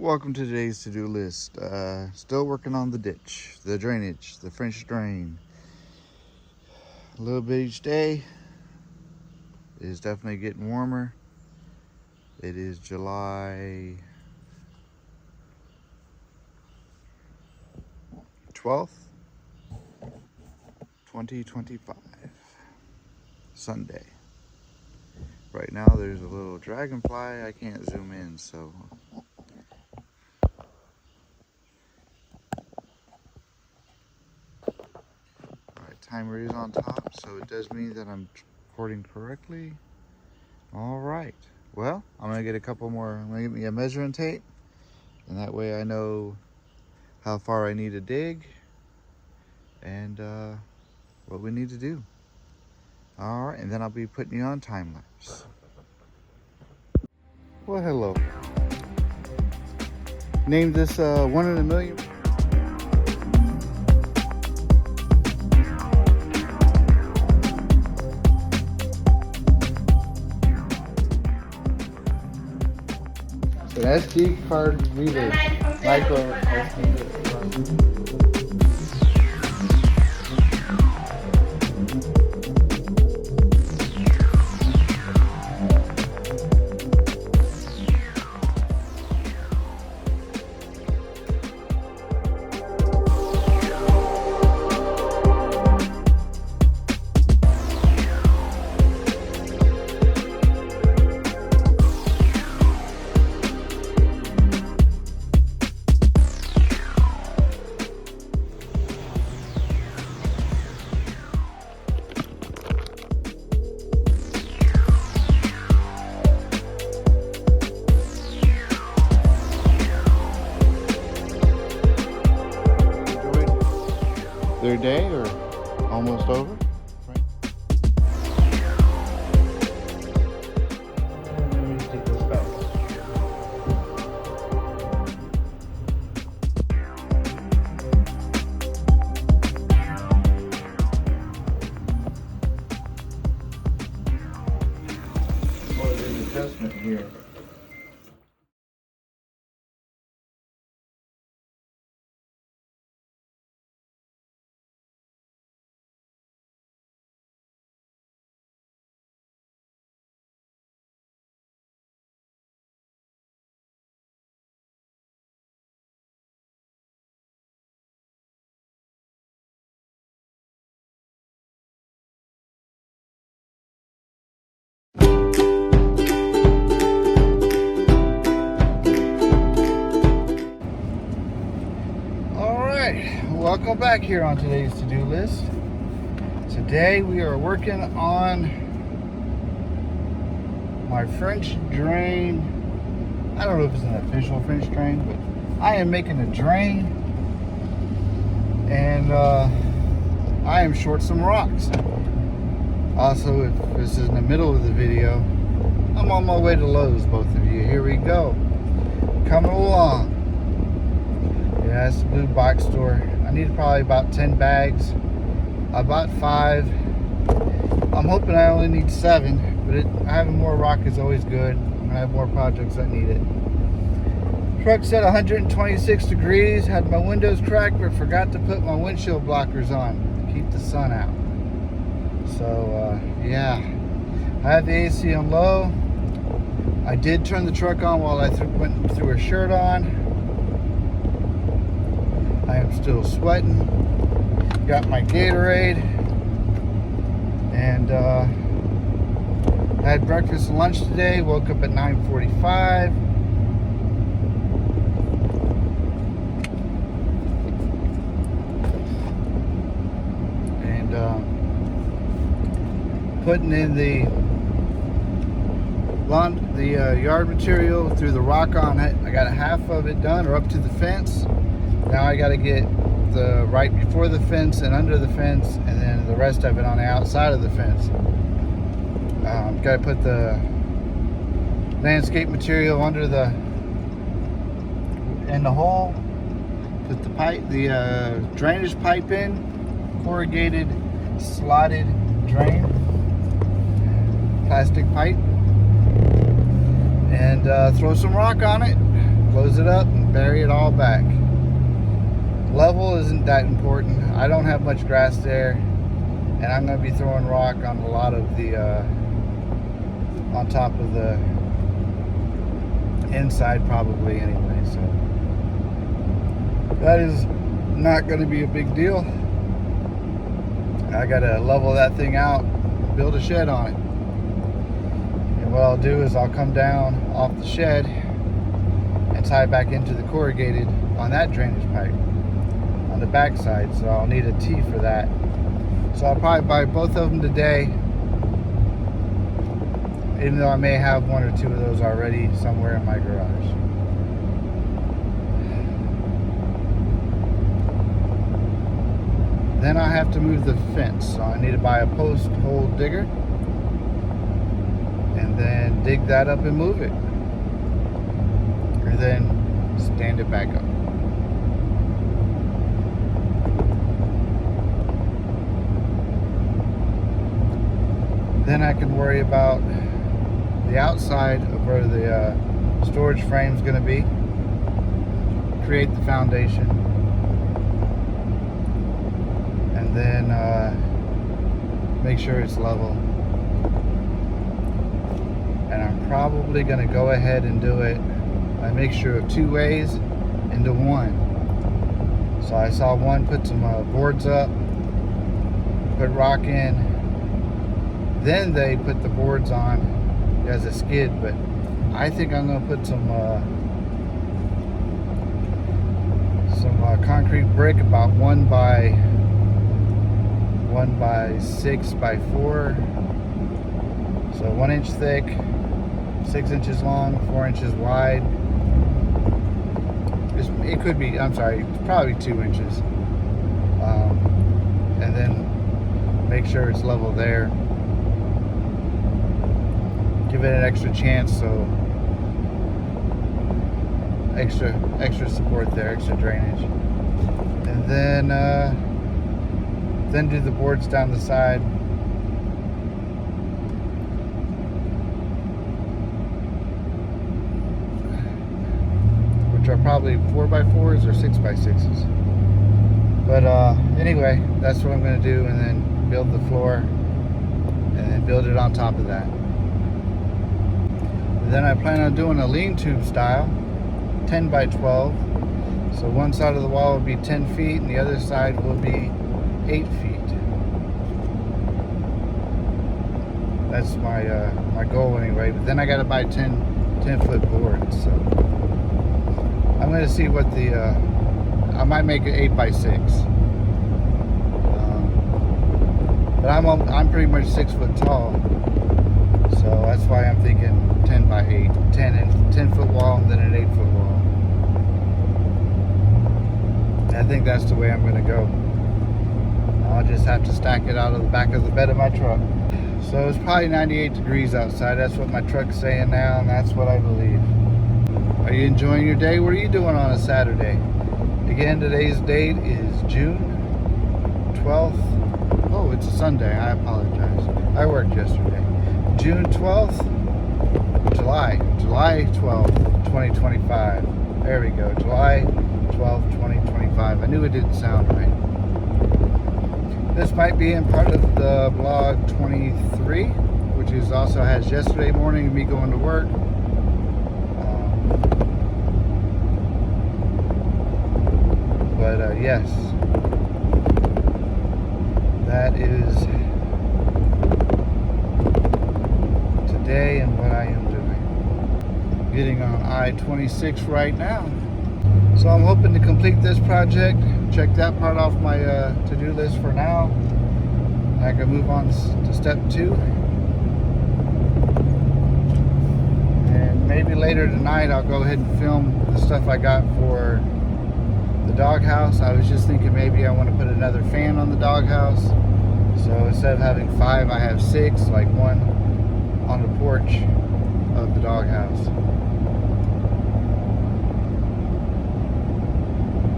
Welcome to today's to-do list. Still working on the ditch, the drainage, the French drain. A little bit each day. It is definitely getting warmer. It is July 12th, 2025, Sunday. Right now there's a little dragonfly. I can't zoom in, so timer is on top, so it does mean that I'm recording correctly. All right, well, I'm gonna get a couple more. I'm gonna get me a measuring tape, and that way I know how far I need to dig and what we need to do. All right, and then I'll be putting you on time lapse. Well, hello. Name this one in a million. An SD card reader, micro SD card. Their day or almost over? Take this back. Well, there's an adjustment here. Welcome back here on today's to-do list. Today we are working on my French drain. I don't know if it's an official French drain, but I am making a drain, and I am short some rocks. Also, if this is in the middle of the video, I'm on my way to Lowe's, both of you. Here we go. Coming along. Yeah, it's a blue box store. I need probably about 10 bags. I bought 5. I'm hoping I only need 7, but having more rock is always good. I'm gonna have more projects that need it. Truck's at 126 degrees. Had my windows cracked, but forgot to put my windshield blockers on to keep the sun out. So yeah, I have the AC on low. I did turn the truck on while I went threw a shirt on. I am still sweating. Got my Gatorade, and had breakfast and lunch today. Woke up at 9:45. And putting in the yard material through the rock on it. I got half of it done, or up to the fence. Now I got to get the right before the fence and under the fence, and then the rest of it on the outside of the fence. Got to put the landscape material under in the hole. Put the pipe, the drainage pipe in, corrugated, slotted drain, plastic pipe, and throw some rock on it. close it up, and bury it all back. Level isn't that important. I don't have much grass there, and I'm going to be throwing rock on a lot of the on top of the inside probably anyway, so that is not going to be a big deal. I got to level that thing out, build a shed on it. And what I'll do is I'll come down off the shed and tie it back into the corrugated on that drainage pipe on the back side, so I'll need a T for that. So I'll probably buy both of them today, even though I may have one or two of those already somewhere in my garage. Then I have to move the fence, so I need to buy a post hole digger and then dig that up and move it, and then stand it back up. Then I can worry about the outside of where the storage frame is going to be, create the foundation, and then make sure it's level. And I'm probably going to go ahead and do it by mixture of 2 ways into one. So I saw one put some boards up, put rock in, then they put the boards on as a skid, but I think I'm going to put some concrete brick about 1 by 6 by 4, so 1 inch thick, 6 inches long, 4 inches wide. It could be, I'm sorry, probably 2 inches, and then make sure it's level there. Give it an extra chance, so extra support there, extra drainage, and then do the boards down the side. Which are probably 4x4s or 6x6s. But anyway, that's what I'm going to do, and then build the floor, and then build it on top of that. Then I plan on doing a lean-to style, 10 by 12. So one side of the wall will be 10 feet and the other side will be 8 feet. That's my goal anyway. But then I got to buy 10-foot boards. So I'm going to see what I might make it 8 by 6. But I'm pretty much 6 foot tall. So that's why I'm thinking 10 by 8, 10 foot wall and then an 8 foot wall. And I think that's the way I'm going to go. I'll just have to stack it out of the back of the bed of my truck. So it's probably 98 degrees outside. That's what my truck's saying now, and that's what I believe. Are you enjoying your day? What are you doing on a Saturday? Again, today's date is June 12th. Oh, it's a Sunday. I apologize. I worked yesterday. June 12th, July 12th, 2025. There we go, July 12th, 2025. I knew it didn't sound right. This might be in part of the vlog 23, which is also has yesterday morning and me going to work. But yes, that is today and what I am doing. Getting on I-26 right now. So I'm hoping to complete this project, check that part off my to-do list for now. I can move on to step 2. And maybe later tonight I'll go ahead and film the stuff I got for the doghouse. I was just thinking maybe I want to put another fan on the doghouse. So instead of having 5, I have 6, like one on the porch of the doghouse.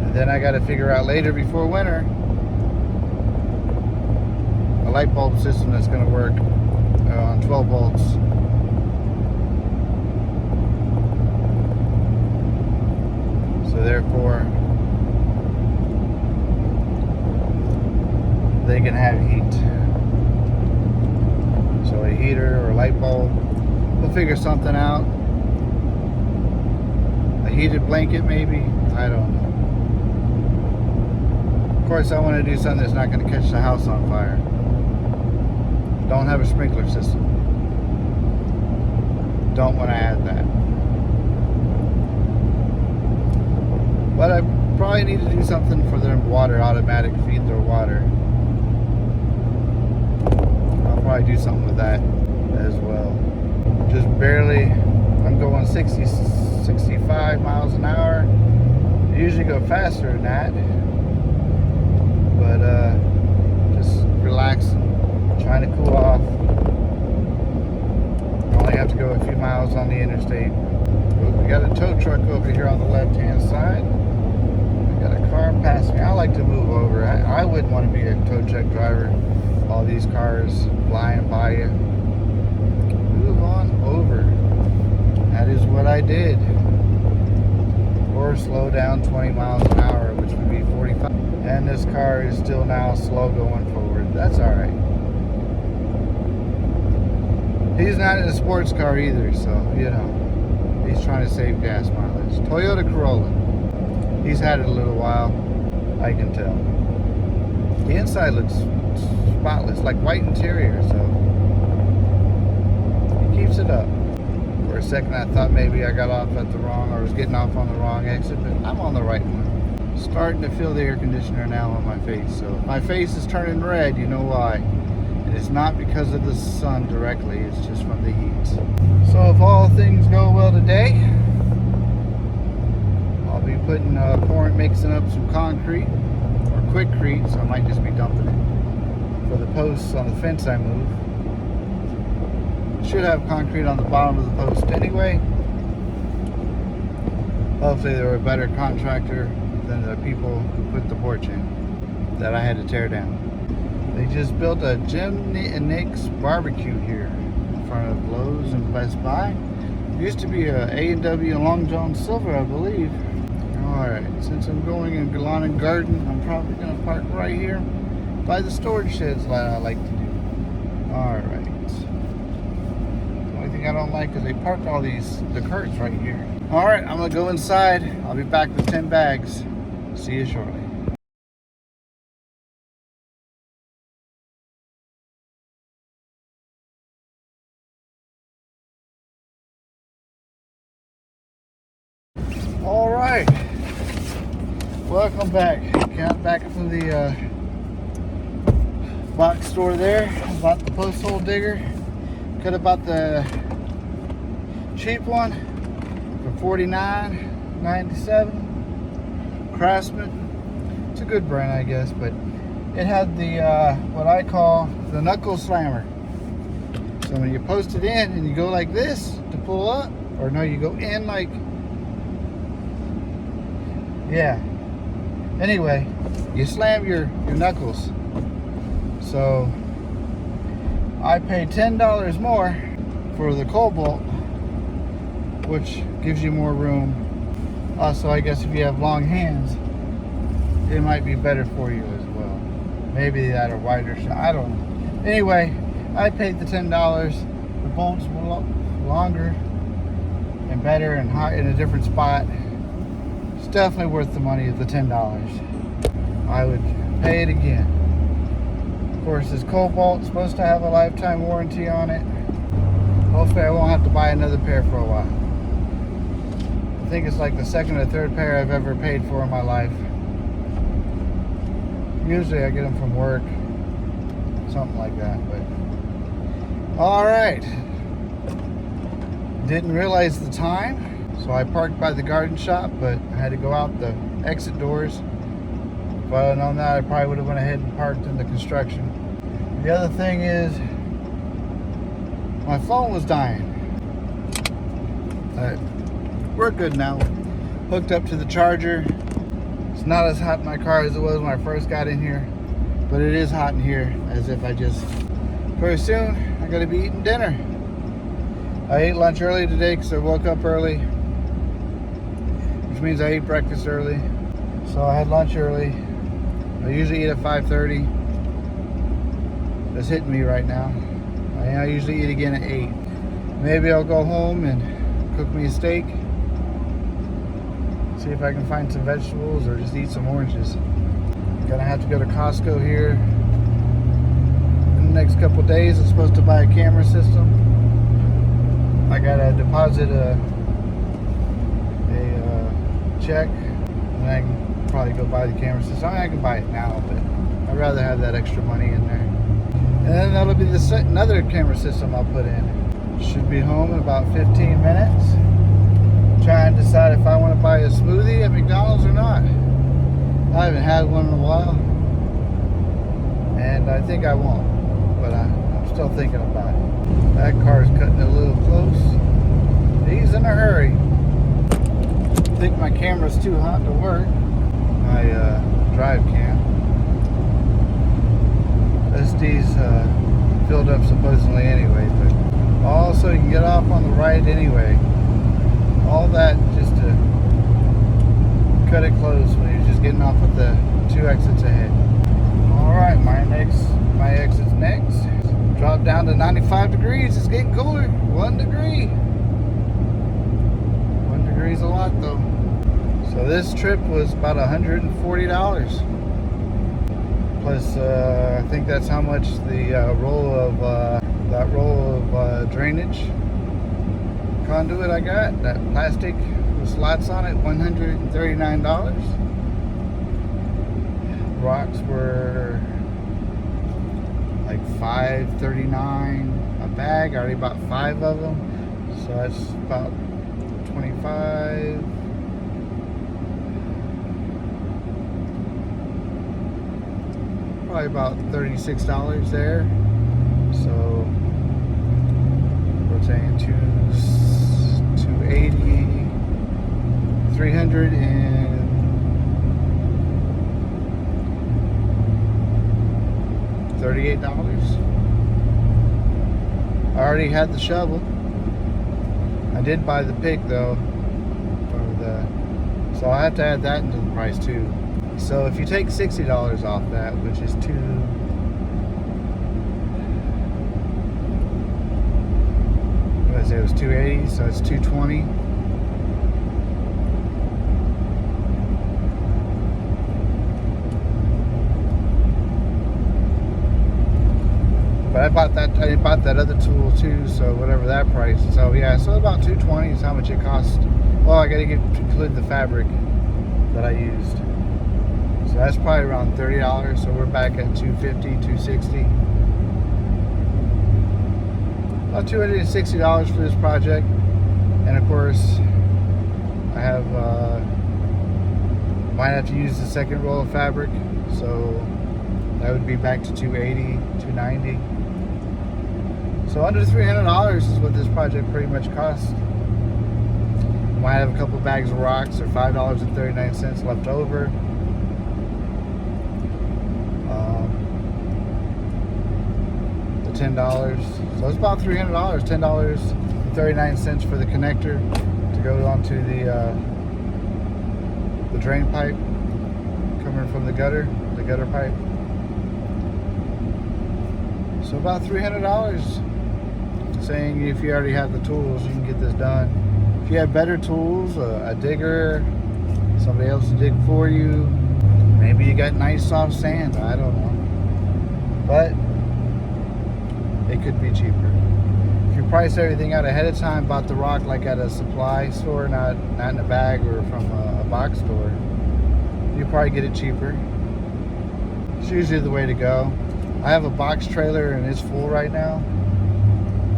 And then I got to figure out later before winter a light bulb system that's going to work on 12 volts. So therefore, they can have heat. So a heater or a light bulb, we'll figure something out. A heated blanket maybe, I don't know. Of course I want to do something that's not going to catch the house on fire. Don't have a sprinkler system. Don't want to add that. But I probably need to do something for their water, automatic feed their water. I'll probably do something with that as well. Just barely, I'm going 60, 65 miles an hour. I usually go faster than that. But just relaxing, trying to cool off. I only have to go a few miles on the interstate. We got a tow truck over here on the left hand side. We got a car passing. I like to move over. I wouldn't want to be a tow truck driver. All these cars flying by you. Move on over. That is what I did. Or slow down 20 miles an hour, which would be 45. And this car is still now slow going forward. That's alright. He's not in a sports car either, so, you know, he's trying to save gas mileage. Toyota Corolla. He's had it a little while, I can tell. The inside looks spotless, like white interior, so he keeps it up. For a second I thought maybe I got off at the wrong, or was getting off on the wrong exit, but I'm on the right one. Starting to feel the air conditioner now on my face, so if my face is turning red, you know why. And it's not because of the sun directly, it's just from the heat. So if all things go well today, I'll be mixing up some concrete, or quickcrete, so I might just be dumping it, for the posts on the fence I moved. Should have concrete on the bottom of the post anyway. Hopefully they're a better contractor than the people who put the porch in that I had to tear down. They just built a Jim and Nick's barbecue here in front of Lowe's and Best Buy. It used to be a A&W and Long John Silver, I believe. Alright, since I'm going in lawn and garden, I'm probably going to park right here by the storage sheds like I like to do. Alright. The only thing I don't like is they parked all the carts right here. Alright, I'm going to go inside. I'll be back with 10 bags. See you shortly. Alright. Welcome back. Got back from the box store there. Bought the post hole digger. Could have bought the cheap one for $49.97. Craftsman. It's a good brand, I guess, but it had the what I call the knuckle slammer. So when you post it in and you go like this to pull up, or no, you go in like, yeah. Anyway, you slam your knuckles. So I paid $10 more for the Cobalt, which gives you more room. Also, I guess if you have long hands, it might be better for you as well. Maybe that or wider shot, I don't know. Anyway, I paid the $10. The bolts were longer and better and high in a different spot. It's definitely worth the money of the $10. I would pay it again. Of course, this Cobalt is supposed to have a lifetime warranty on it. Hopefully I won't have to buy another pair for a while. I think it's like the second or third pair I've ever paid for in my life. Usually I get them from work, something like that, but all right. Didn't realize the time, so I parked by the garden shop, but I had to go out the exit doors. If I had known that, I probably would have went ahead and parked in the construction. The other thing is, my phone was dying. We're good now. Hooked up to the charger. It's not as hot in my car as it was when I first got in here, but it is hot in here, as if I just... Very soon, I gotta be eating dinner. I ate lunch early today because I woke up early. which means I ate breakfast early. So I had lunch early. I usually eat at 5:30. It's hitting me right now. I usually eat again at 8. Maybe I'll go home and cook me a steak. See if I can find some vegetables or just eat some oranges. I'm gonna have to go to Costco here in the next couple days. I'm supposed to buy a camera system. I gotta deposit a check, and I can probably go buy the camera system. I can buy it now, but I'd rather have that extra money in there. And then that'll be another camera system I'll put in. Should be home in about 15 minutes. Trying to decide if I want to buy a smoothie at McDonald's or not. I haven't had one in a while, and I think I won't, but I'm still thinking about it. That car's cutting it a little close. He's in a hurry. I think my camera's too hot to work. My drive cam. SD's filled up supposedly anyway, but also you can get off on the right anyway. All that just to cut it close when you're just getting off with the 2 exits ahead. Alright, my exit's next. Drop down to 95 degrees. It's getting cooler. 1 degree. 1 degree is a lot though. So this trip was about $140. Plus, I think that's how much the roll of drainage conduit I got. That plastic with slots on it, $139. Rocks were like $5.39 a bag. I already bought 5 of them, so that's about 25. Probably about $36 there. So we're saying 280, 338. I already had the shovel. I did buy the pick though, so I have to add that into the price too. So if you take $60 off that, which is what did I say, it was 280, so it's 220. But I bought that other tool too, so whatever that price. So yeah, so about 220 is how much it cost. Well, I gotta include the fabric that I used. So that's probably around $30. So we're back at 250, 260. About $260 for this project. And of course, I have might have to use the second roll of fabric. So that would be back to 280, 290. So under $300 is what this project pretty much cost. Might have a couple bags of rocks or $5.39 left over. The $10. So it's about $300. $10.39 for the connector to go onto the drain pipe coming from the gutter pipe. So about $300. Saying if you already have the tools, you can get this done. If you have better tools, a digger, somebody else to dig for you, maybe you got nice soft sand, I don't know. But it could be cheaper. If you price everything out ahead of time, bought the rock like at a supply store, not in a bag or from a box store, you probably get it cheaper. It's usually the way to go. I have a box trailer and it's full right now.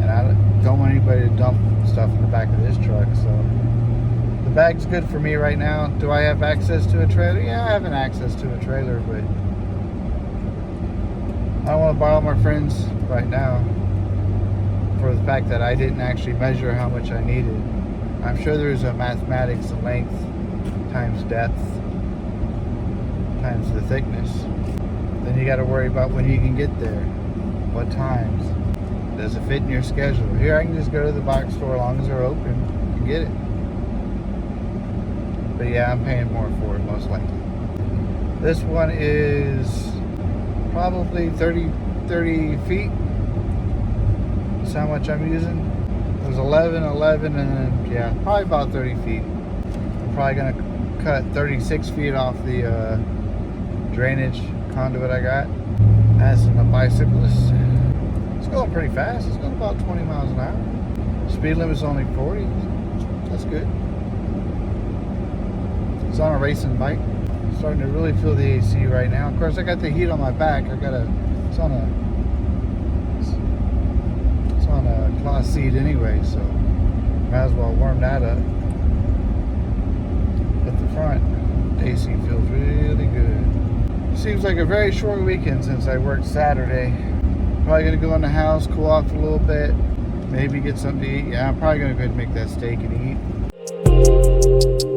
And I don't want anybody to dump stuff in the back of this truck, so the bag's good for me right now. Do I have access to a trailer? Yeah, I have an access to a trailer, but I don't want to borrow my friends right now for the fact that I didn't actually measure how much I needed. I'm sure there's a mathematics of length times depth times the thickness. Then you got to worry about when you can get there, what times. Does it fit in your schedule? Here I can just go to the box store as long as they're open and get it. But yeah, I'm paying more for it most likely. This one is probably 30 feet. That's how much I'm using. It was 11, and then, yeah, probably about 30 feet. I'm probably gonna cut 36 feet off the drainage conduit I got. Asking a bicyclist. It's going pretty fast. It's going about 20 miles an hour. Speed limit's only 40. That's good. It's on a racing bike. Starting to really feel the AC right now. Of course, I got the heat on my back. It's on a cloth seat anyway, so might as well warm that up. But the front, the AC feels really good. Seems like a very short weekend since I worked Saturday. Probably gonna go in the house, cool off a little bit, maybe get something to eat. Yeah, I'm probably gonna go ahead and make that steak and eat.